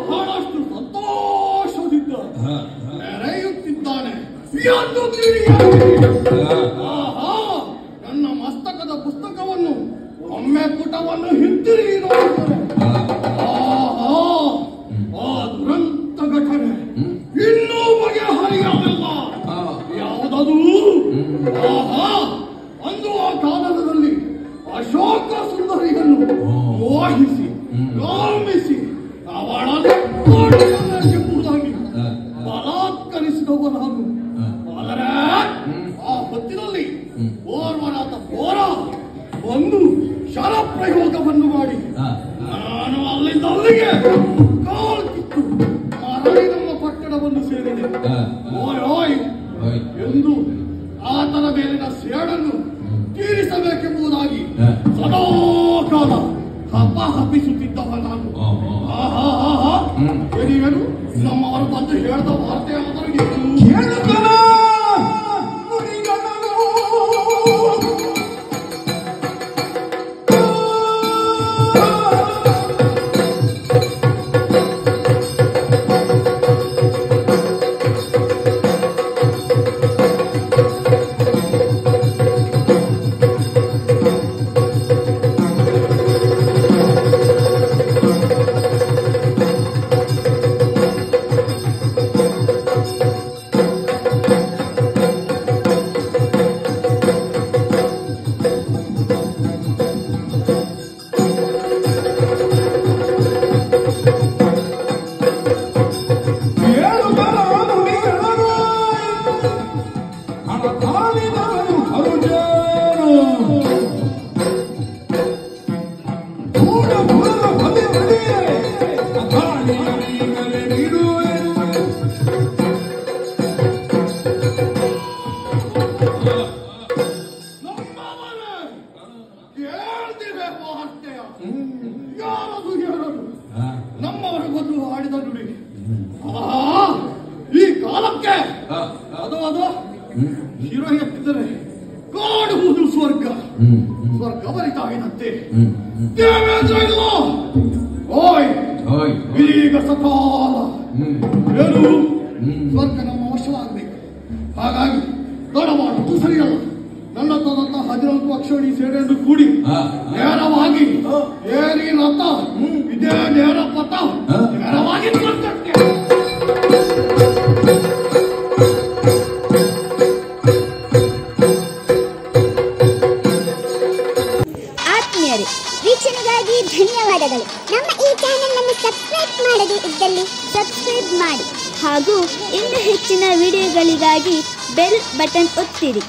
ಬಹಳಷ್ಟು ಸಂತೋಷದಿಂದ ಮೆರೆಯುತ್ತಿದ್ದಾನೆ. ನನ್ನ ಮಸ್ತಕದ ಪುಸ್ತಕವನ್ನು ಒಮ್ಮೆ ಪುಟವನ್ನು ಹಿಂತಿರುಗಿ ನೋಡಿದರೆ ಆ ದುರಂತ ಘಟನೆ ಇನ್ನೂ ಬಗೆಹರಿಯಲಿಲ್ಲ. ಯಾವುದದು? ಅಂದು ಆ ಕಾಲದಲ್ಲಿ ಅಶೋಕ ಸುಂದರಿಯನ್ನು ಮೋಹಿಸಿ ಗಾಮಿಸಿ ಅವಳನ್ನುವುದಾಗಿ ಬಲಾತ್ಕರಿಸಿದವ ನಾನು. ಆದರೆ ಆ ಹೊತ್ತಿನಲ್ಲಿ ಓರ್ವನಾದ ಘೋರ ಒಂದು ಶರಪ್ರಯೋಗವನ್ನು ಮಾಡಿ ನಾನು ಅಲ್ಲಿಂದ ಅಲ್ಲಿಗೆ ಕಾಲು ಕಿತ್ತು ಮರಳಿ ನಮ್ಮ ಪಟ್ಟಣವನ್ನು ಸೇರಿದೆ. ಓಯ್ ಎಂದು ಆತನ ಮೇಲಿನ ಸೇಡನ್ನು ತೀರಿಸಬೇಕೆಂಬುದಾಗಿ ಸದಾ ಕಾಲ ಹಬ್ಬ ಹಬ್ಬಿಸುತ್ತಿದ್ದವ ನಾನು. ನೀವೇನು ನಮ್ಮವರು ಬಂದು ಹೇಳಿದ ವಾರ್ತೆ ಅವರಿಗೆ ನಮ್ಮವರು ಬಂದು ಆಡಿದ ನುಡಿ ಈ ಕಾಲಕ್ಕೆ ಅದು ಶಿರೋ ಎತ್ತಿದರೆ ಕಾಡುವುದು ಸ್ವರ್ಗ. ಸ್ವರ್ಗ ಬರಿತಾಗಿನಂತೆ ದೇವೇಂದ್ರ ಇಲ್ಲ. ಈಗ ಸಕಾಲ ಏನು ಸ್ವರ್ಗ ನಮ್ಮ ವಶವಾಗಬೇಕು. ಹಾಗಾಗಿ ತಡ ಮಾಡುವುದು ಸರಿಯಲ್ಲ. ನನ್ನ ತನ್ನ 14 ಅಕ್ಷೋಣಿ ಸೇರೆಯನ್ನು ಕೂಡಿ ನೇರವಾಗಿ ಏರಿ ರಥ ಇದೇ ನೇರ ಪಥ ನೇರವಾಗಿ ಸ್ವರ್ಗಕ್ಕೆ. ಆತ್ಮೀಯರೇ, ವೀಕ್ಷಣೆಗಾಗಿ ಧನ್ಯವಾದಗಳು. ನಮ್ಮ ಈ ಚಾನೆಲ್ ಅನ್ನು ಸಬ್ಸ್ಕ್ರೈಬ್ ಮಾಡದೇ ಇದ್ದಲ್ಲಿ ಸಬ್ಸ್ಕ್ರೈಬ್ ಮಾಡಿ ಹಾಗೂ ಇನ್ನೂ ಹೆಚ್ಚಿನ ವಿಡಿಯೋಗಳಿಗಾಗಿ ಬೆಲ್ ಬಟನ್ ಒತ್ತಿರಿ.